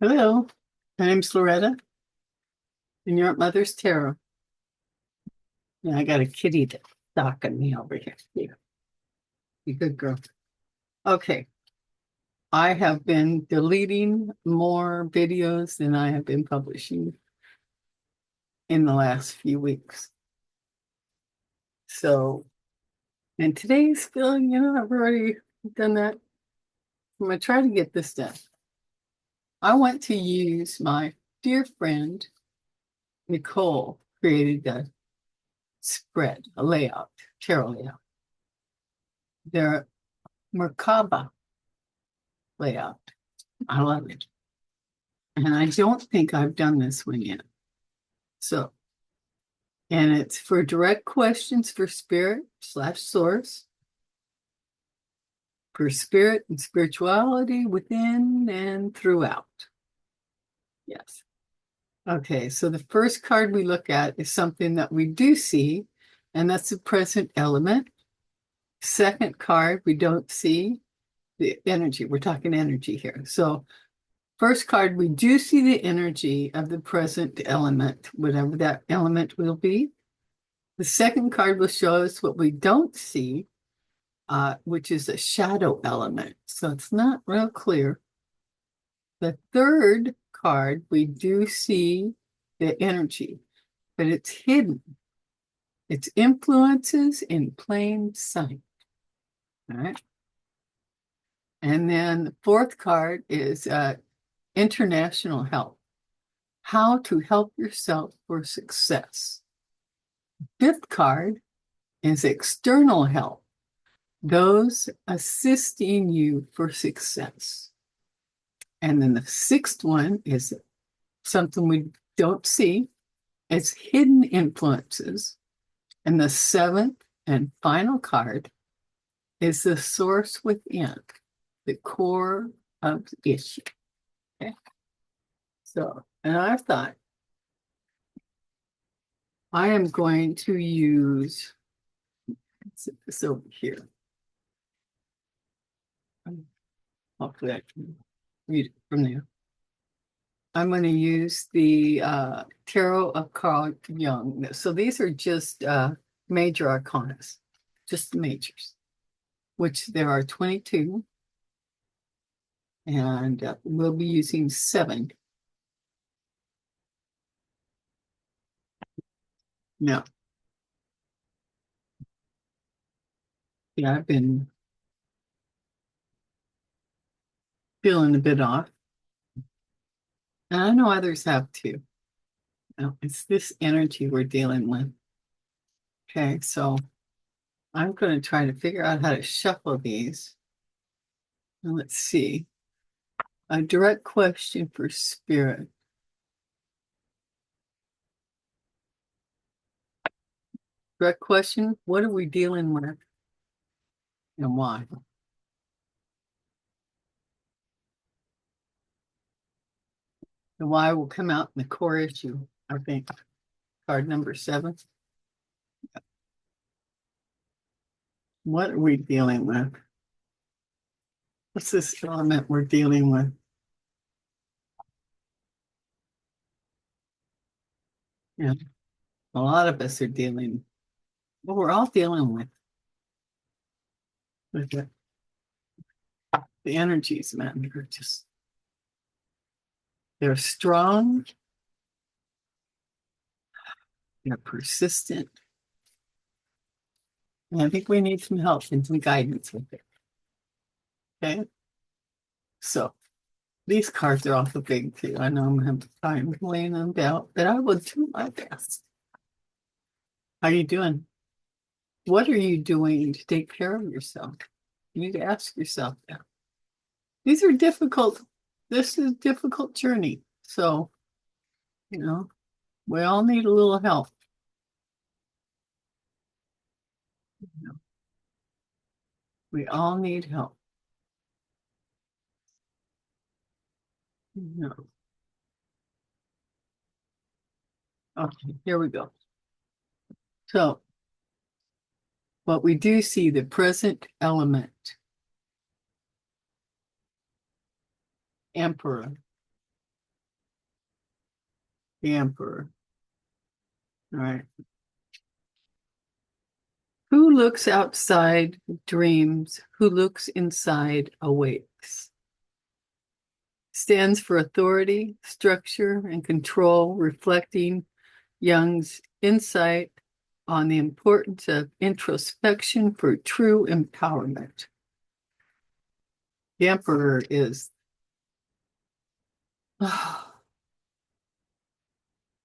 Hello, my name's Loretta, and you're at Mother's Tarot. And I got a kitty that's stalking me over here. Yeah, you good girl. Okay, I have been deleting more videos than I have been publishing in the last few weeks. So, and today's feeling, I've already done that. I'm going to try to get this done. I want to use my dear friend, Nichole, created a spread, a layout, tarot layout. Their Merkabah layout. I love it. And I don't think I've done this one yet. So, and it's for direct questions for spirit/source, for spirit and spirituality within and throughout. Yes. Okay, so the first card we look at is something that we do see, and that's the present element. Second card, we don't see the energy. We're talking energy here. So first card, we do see the energy of the present element, whatever that element will be. The second card will show us what we don't see, which is a shadow element. So it's not real clear. The third card, we do see the energy, but it's hidden. It's influences in plain sight. All right. And then the fourth card is international help. How to help yourself for success. Fifth card is external help, those assisting you for success. And then the sixth one is something we don't see. It's hidden influences. And the seventh and final card is the source within, the core of the issue. Okay. So, and I thought I am going to use, let's set this over here. Hopefully I can read it from there. I'm going to use the Tarot of Carl Jung. So these are just major arcanas, just the majors, which there are 22. And we'll be using 7. No, yeah, I've been feeling a bit off. And I know others have too. No, it's this energy we're dealing with. Okay, so I'm going to try to figure out how to shuffle these. And let's see. A direct question for spirit. Direct question, what are we dealing with and why? The why will come out in the core issue, I think. Card number 7. What are we dealing with? What's this element we're dealing with? Yeah, a lot of us are dealing, well, we're all dealing with the energies, man. They're strong, they're persistent. And I think we need some help and some guidance with it. Okay. So these cards are awful big too. I know I'm gonna have time laying them down, but I will do my best. How you doing? What are you doing to take care of yourself? You need to ask yourself that. These are difficult. This is a difficult journey. So, you know, we all need a little help. You know, we all need help. You know. Okay, here we go. So, what we do see the present element, Emperor. The Emperor. All right. Who looks outside dreams, who looks inside awakes. Stands for authority, structure, and control, reflecting Jung's insight on the importance of introspection for true empowerment. The Emperor is,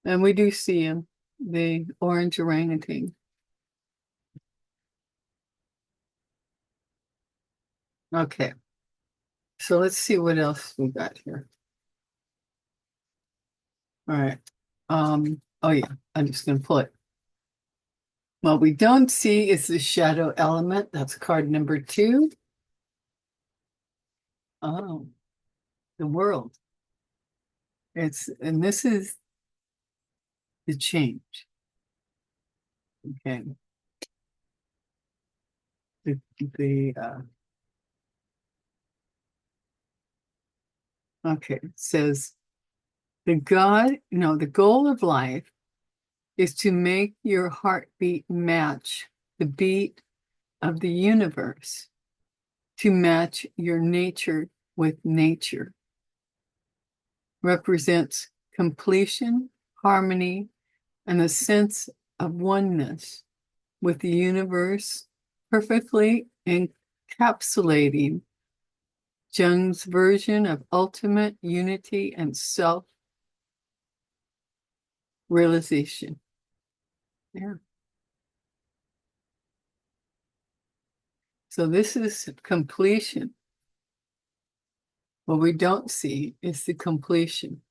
and we do see him, the orange orangutan. Okay, so let's see what else we got here. All right. Oh yeah, I'm just gonna pull it. What we don't see is the shadow element. That's card number 2. Oh, the world. And this is the change. Okay. The okay, it says the goal of life is to make your heartbeat match the beat of the universe, to match your nature with nature. Represents completion, harmony, and a sense of oneness with the universe, perfectly encapsulating Jung's version of ultimate unity and self-realization. Yeah. So this is completion. What we don't see is the completion.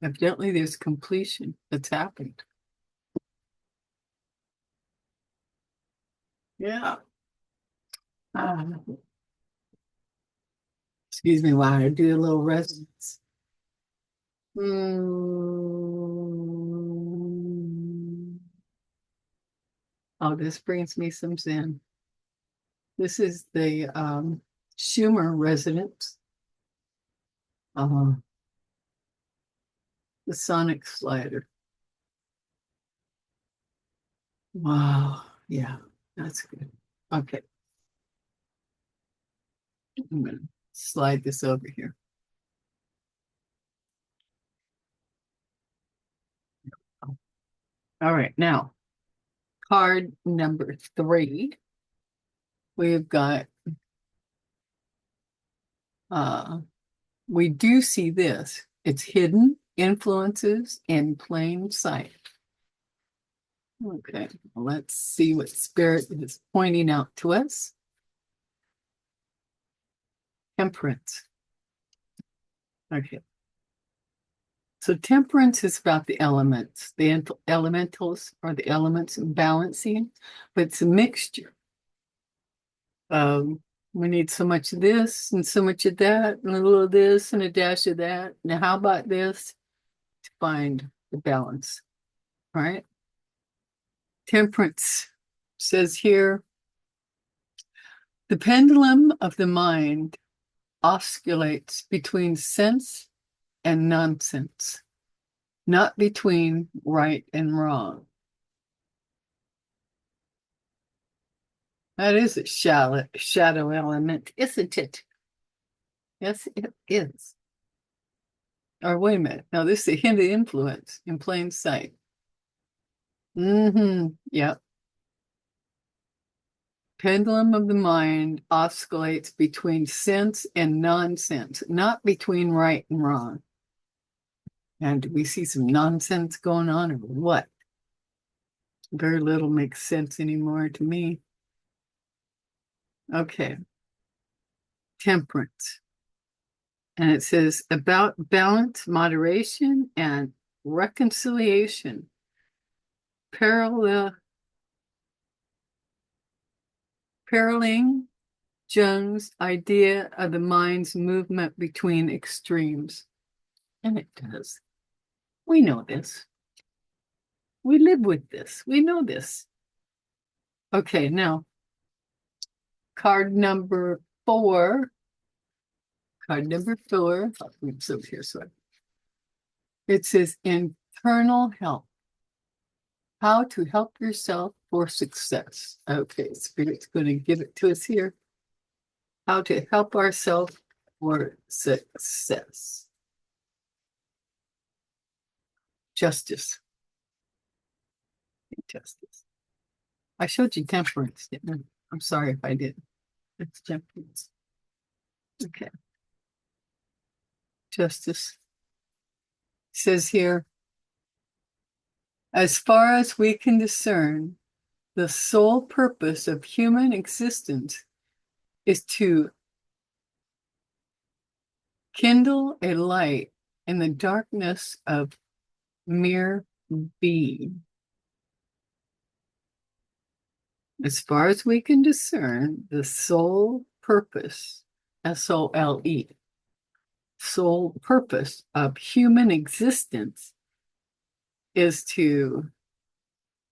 Evidently, there's completion that's happened. Yeah. Excuse me while I do a little resonance. Oh, this brings me some zen. This is the Schumer resonance. The sonic slider. Wow. Yeah, that's good. Okay. I'm going to slide this over here. All right. Now, card number 3. We've got, we do see this. It's hidden influences in plain sight. Okay, well, let's see what Spirit is pointing out to us. Temperance. Okay. So temperance is about the elements. The elementals are the elements of balancing, but it's a mixture. We need so much of this and so much of that, and a little of this and a dash of that. Now, how about this to find the balance? All right. Temperance says here, the pendulum of the mind oscillates between sense and nonsense, not between right and wrong. That is a shadow element, isn't it? Yes, it is. Or wait a minute. No, this is a hint of influence in plain sight. Yep. Pendulum of the mind oscillates between sense and nonsense, not between right and wrong. And do we see some nonsense going on or what? Very little makes sense anymore to me. Okay. Temperance. And it says about balance, moderation, and reconciliation. Paralleling Jung's idea of the mind's movement between extremes. And it does. We know this. We live with this. We know this. Okay, now, card number 4. Card number 4. I'll move this over here. So it says, in External help. How to help yourself for success. Okay, Spirit's going to give it to us here. How to help ourselves for success. Justice. Justice. I showed you temperance, didn't I? I'm sorry if I didn't. It's temperance. Okay. Justice. It says here, as far as we can discern, the sole purpose of human existence is to kindle a light in the darkness of mere being. As far as we can discern, the sole purpose, SOLE, sole purpose of human existence is to,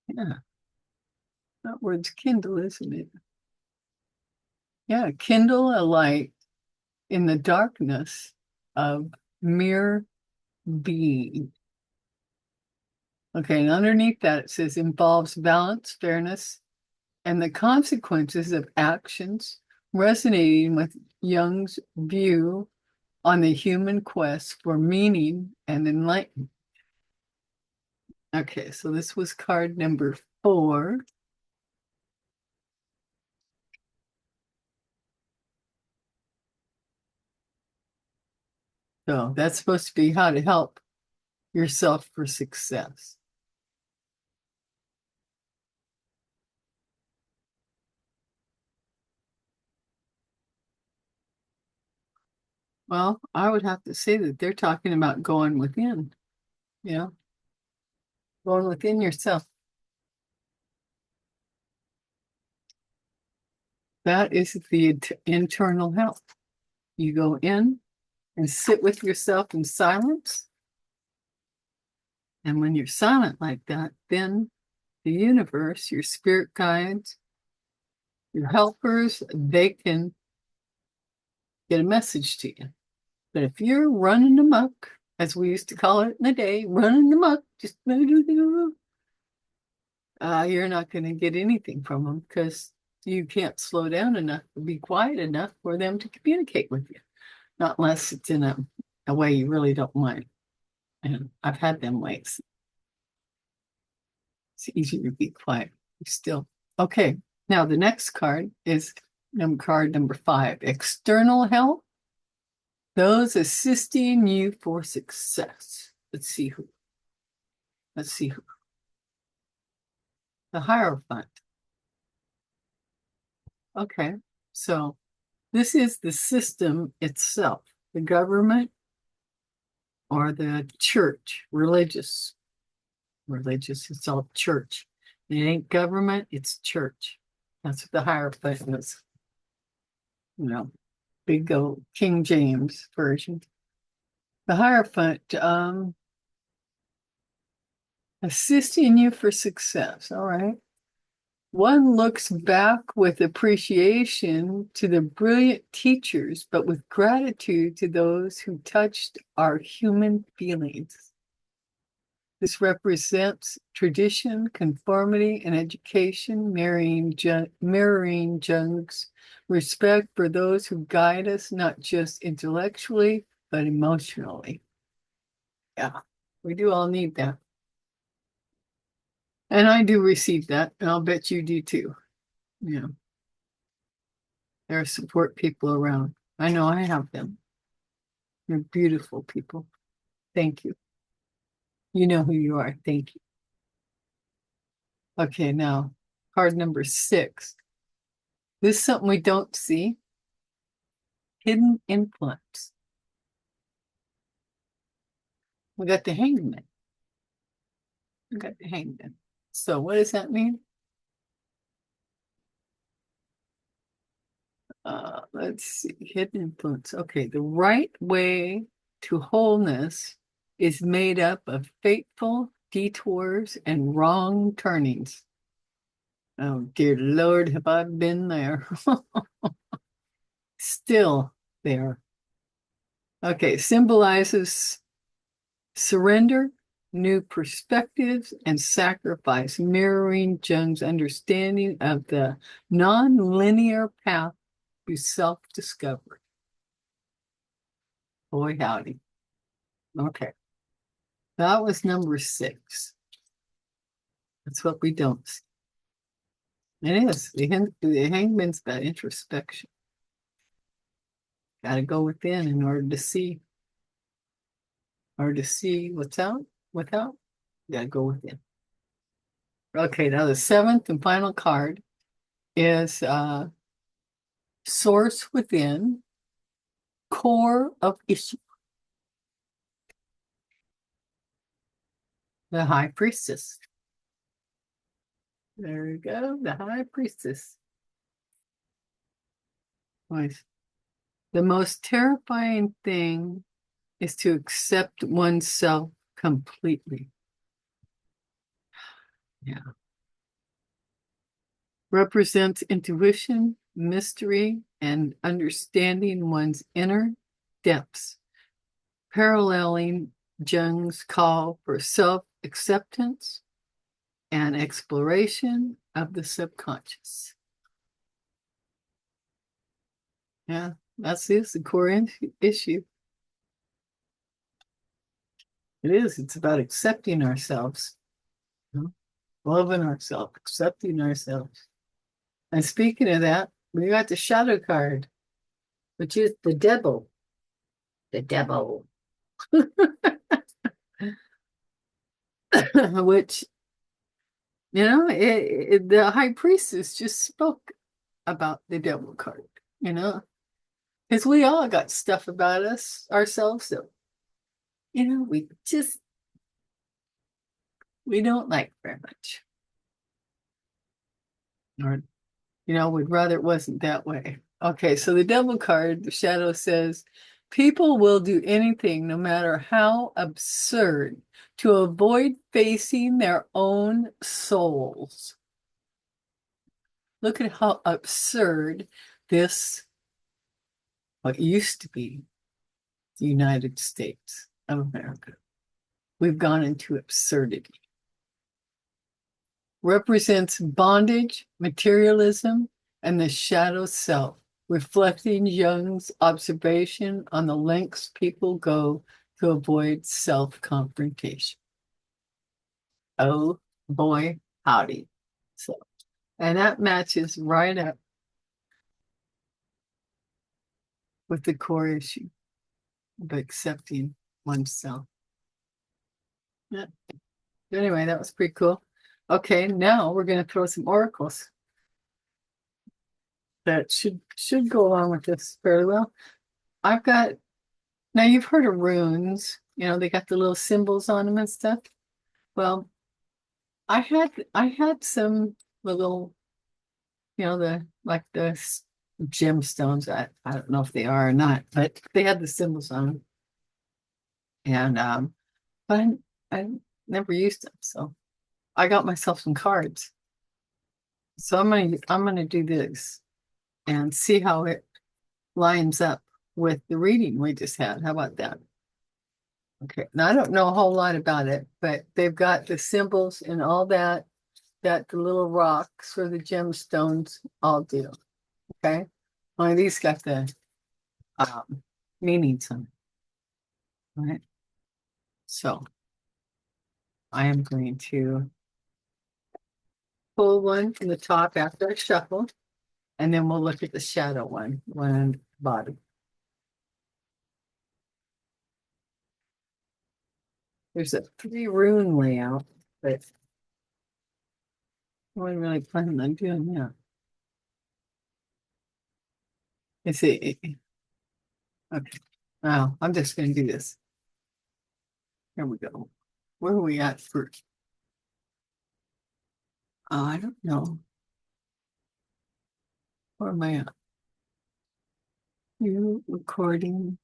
yeah, that word's kindle, isn't it? Yeah, kindle a light in the darkness of mere being. Okay, and underneath that it says involves balance, fairness, and the consequences of actions, resonating with Jung's view on the human quest for meaning and enlightenment. Okay, so this was card number 4. So that's supposed to be how to help yourself for success. Well, I would have to say that they're talking about going within, you know, going within yourself. That is the internal help. You go in and sit with yourself in silence. And when you're silent like that, then the universe, your spirit guides, your helpers, they can get a message to you. But if you're running amok, as we used to call it in the day, running amok, just you're not going to get anything from them because you can't slow down enough to be quiet enough for them to communicate with you. Not unless it's in a way you really don't mind. And I've had them ways. It's easier to be quiet. Still. Okay. Now the next card is card number 5. External help. Those assisting you for success. Let's see who. The Hierophant. Okay. So this is the system itself, the government or the church, religious, it's all church. It ain't government, it's church. That's what the Hierophant is. You know, big old King James version. The Hierophant, assisting you for success. All right. One looks back with appreciation to the brilliant teachers, but with gratitude to those who touched our human feelings. This represents tradition, conformity, and education, mirroring Jung's respect for those who guide us, not just intellectually, but emotionally. Yeah, we do all need that. And I do receive that, and I'll bet you do too. Yeah. There are support people around. I know I have them. They're beautiful people. Thank you. You know who you are. Thank you. Okay, now card number 6. This is something we don't see. Hidden influence. We got the hangman. So what does that mean? Let's see. Hidden influence. Okay, the right way to wholeness is made up of fateful detours and wrong turnings. Oh, dear Lord, have I been there? Still there. Okay, symbolizes surrender, new perspectives, and sacrifice, mirroring Jung's understanding of the non-linear path to self-discovery. Boy, howdy. Okay. That was number 6. That's what we don't see. It is. The hangman's about introspection. Got to go within in order to see, what's out, without. Got to go within. Okay, now the 7th and final card is source within, core of issue. The High Priestess. There we go, the High Priestess. Nice. The most terrifying thing is to accept oneself completely. Yeah. Represents intuition, mystery, and understanding one's inner depths, paralleling Jung's call for self-acceptance and exploration of the subconscious. Yeah, that's the core issue. It is. It's about accepting ourselves, loving ourselves, accepting ourselves. And speaking of that, we got the shadow card, which is the devil. The devil. Which, the high priestess just spoke about the devil card, because we all got stuff about ourselves that, we don't like very much. Or, we'd rather it wasn't that way. Okay, so the devil card, the shadow says, people will do anything, no matter how absurd, to avoid facing their own souls. Look at how absurd what used to be the United States of America. We've gone into absurdity. Represents bondage, materialism, and the shadow self, reflecting Jung's observation on the lengths people go to avoid self-confrontation. Oh boy, howdy. So, and that matches right up with the core issue of accepting oneself. Yeah. Anyway, that was pretty cool. Okay, now we're going to throw some oracles that should go along with this fairly well. Now you've heard of runes, they got the little symbols on them and stuff. Well, I had some little, the gemstones. I don't know if they are or not, but they had the symbols on them. And but I never used them, so I got myself some cards. So I'm gonna do this and see how it lines up with the reading we just had. How about that? Okay. Now I don't know a whole lot about it, but they've got the symbols and all that the little rocks or the gemstones all do. Okay. Only these got the meanings on it. All right. So I am going to pull one from the top after I shuffle, and then we'll look at the shadow one on the bottom. There's a 3 rune layout, but I wasn't really planning on doing that. Let's see. Okay. Now I'm just going to do this. Here we go. Where are we at first? I don't know. Where am I at? You recording?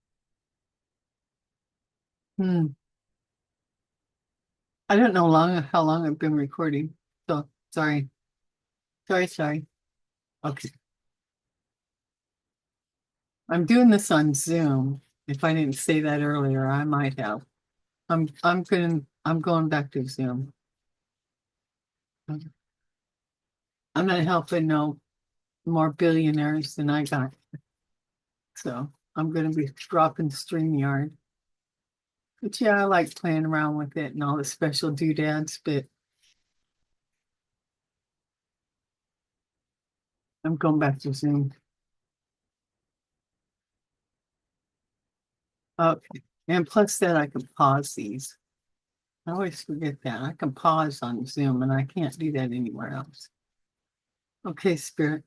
I don't know how long I've been recording. So sorry. Sorry. Okay. I'm doing this on Zoom. If I didn't say that earlier, I might have. I'm going back to Zoom. I'm not helping no more billionaires than I got. So I'm gonna be dropping StreamYard. But yeah, I like playing around with it and all the special doodads, but I'm going back to Zoom. Okay. And plus that I can pause these. I always forget that. I can pause on Zoom and I can't do that anywhere else. Okay, Spirit.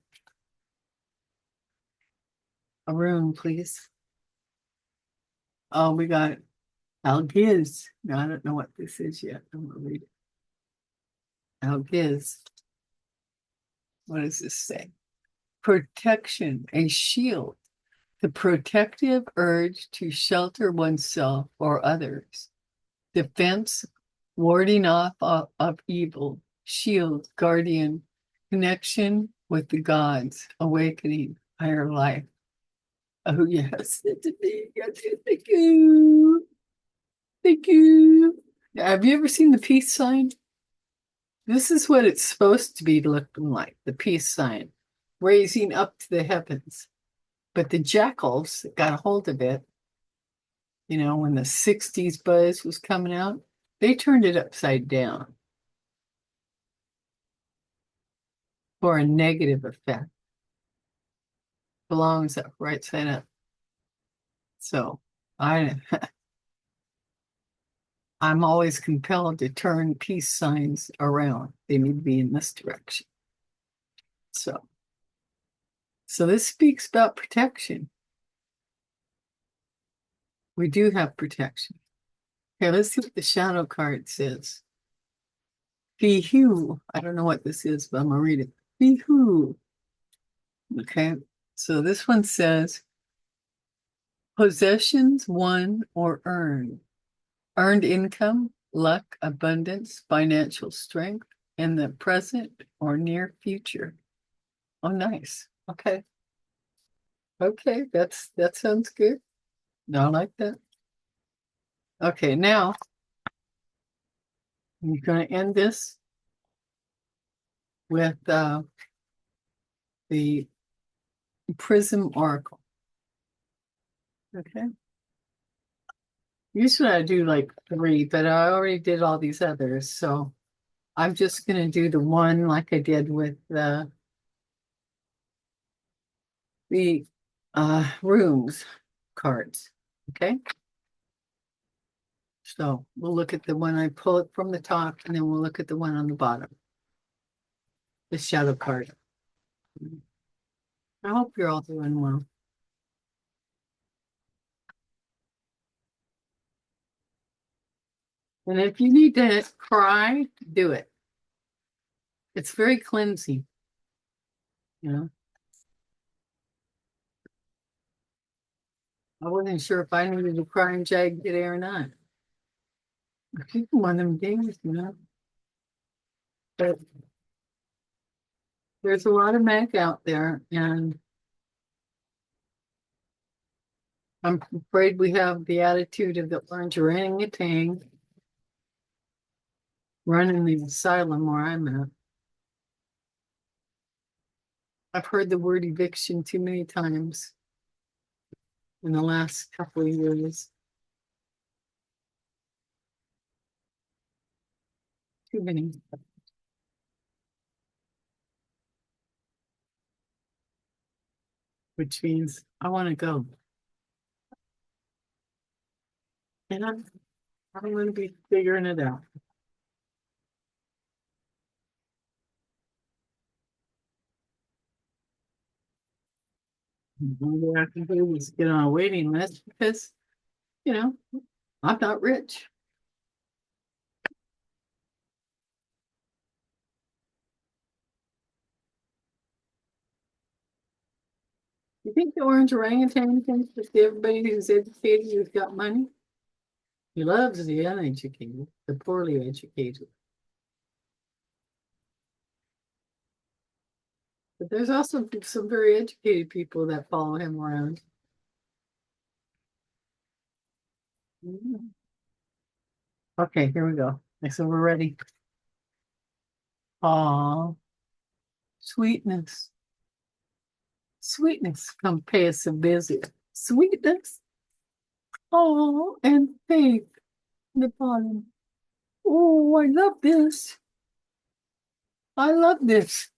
A room, please. Oh, we got Algiz. No, I don't know what this is yet. I'm gonna read it. Algiz. What does this say? Protection, a shield, the protective urge to shelter oneself or others. Defense, warding off of evil. Shield, guardian, connection with the gods, awakening, higher life. Oh, yes, it's a big, thank you. Thank you. Have you ever seen the peace sign? This is what it's supposed to be looking like, the peace sign, raising up to the heavens. But the jackals got a hold of it, when the 60s buzz was coming out, they turned it upside down for a negative effect. Belongs up right side up. So I I'm always compelled to turn peace signs around. They need to be in this direction. So this speaks about protection. We do have protection. Okay, let's see what the shadow card says. Be who. I don't know what this is, but I'm gonna read it. Be who. Okay, so this one says possessions won or earned. Earned income, luck, abundance, financial strength in the present or near future. Oh, nice. Okay. Okay, that sounds good. No, I like that. Okay, now I'm going to end this with the Prism Oracle. Okay. Usually I do like three, but I already did all these others, so I'm just going to do the one like I did with the rooms cards. Okay. So we'll look at the one I pull it from the top, and then we'll look at the one on the bottom, the shadow card. I hope you're all doing well. And if you need to cry, do it. It's very cleansing, you know. I wasn't sure if I needed to cry and jag today or not. I think one of them days, But there's a lot of mag out there, and I'm afraid we have the attitude of the orange orangutan running the asylum where I'm at. I've heard the word eviction too many times in the last couple of years. Too many. Which means I want to go. And I'm going to be figuring it out. What I can do is get on a waiting list because, you know, I'm not rich. You think the orange orangutan thinks that everybody who's educated has got money? He loves the uneducated, the poorly educated. But there's also some very educated people that follow him around. Mhm. Okay, here we go. So we're ready. Aw, sweetness. Sweetness, come pay us a visit. Sweetness. Oh, and faith in the bottom. Oh, I love this. I love this.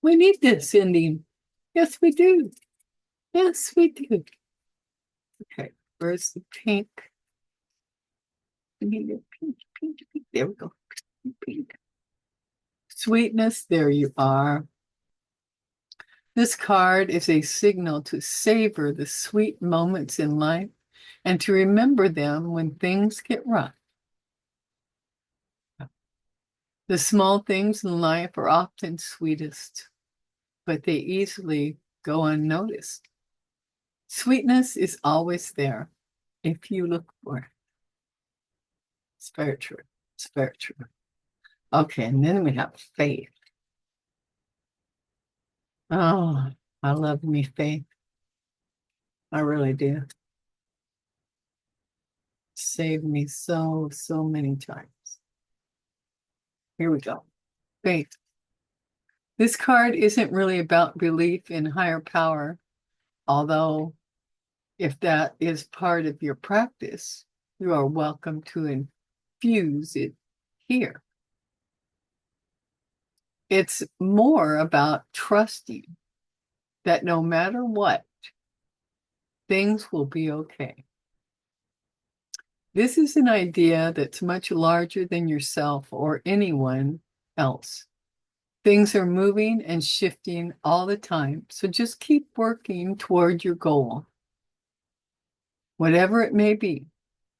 We need this ending. Yes, we do. Yes, we do. Okay, where's the pink? We need a pink, pink, pink. There we go. Pink. Sweetness, there you are. This card is a signal to savor the sweet moments in life and to remember them when things get rough. The small things in life are often sweetest, but they easily go unnoticed. Sweetness is always there if you look for it. It's very true. It's very true. Okay, and then we have faith. Oh, I love me faith. I really do. Saved me so, so many times. Here we go. Faith. This card isn't really about belief in higher power, although if that is part of your practice, you are welcome to infuse it here. It's more about trusting that no matter what, things will be okay. This is an idea that's much larger than yourself or anyone else. Things are moving and shifting all the time, so just keep working toward your goal, whatever it may be,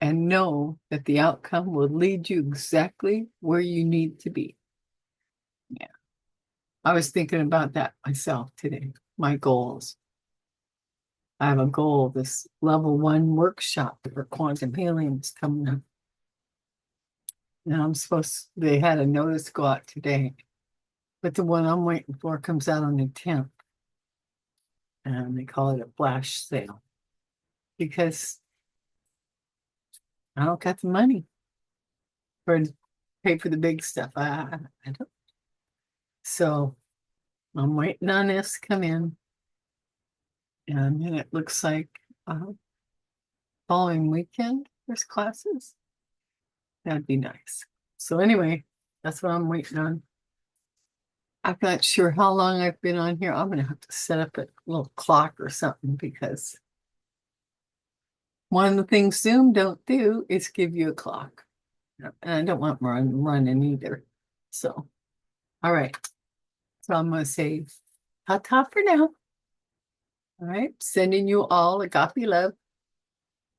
and know that the outcome will lead you exactly where you need to be. Yeah, I was thinking about that myself today, my goals. I have a goal, this level 1 workshop for quantum healing is coming up. And they had a notice go out today, but the one I'm waiting for comes out on the 10th. And they call it a flash sale because I don't got the money for pay for the big stuff. I don't. So I'm waiting on this to come in. And then it looks like following weekend there's classes. That'd be nice. So anyway, that's what I'm waiting on. I'm not sure how long I've been on here. I'm gonna have to set up a little clock or something because one of the things Zoom don't do is give you a clock. And I don't want running either. So, all right. So I'm gonna say ta-ta for now. All right. Sending you all agape love.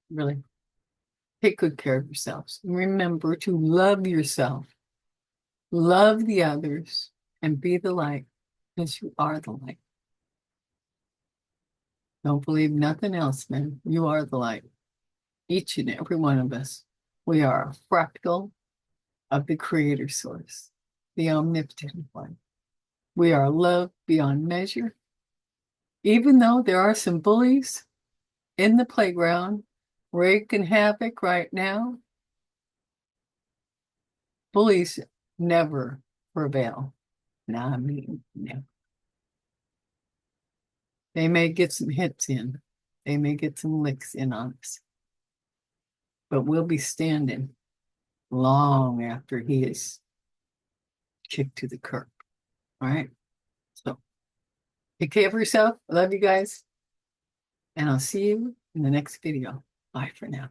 Really take good care of yourselves. Remember to love yourself, love the others, and be the light because you are the light. Don't believe nothing else, man. You are the light. Each and every one of us. We are a fractal of the creator source, the omnipotent one. We are love beyond measure. Even though there are some bullies in the playground wreaking havoc right now, bullies never prevail. No, I mean, no. They may get some hits in. They may get some licks in on us. But we'll be standing long after he is kicked to the curb. All right? So take care of yourself. I love you guys. And I'll see you in the next video. Bye for now.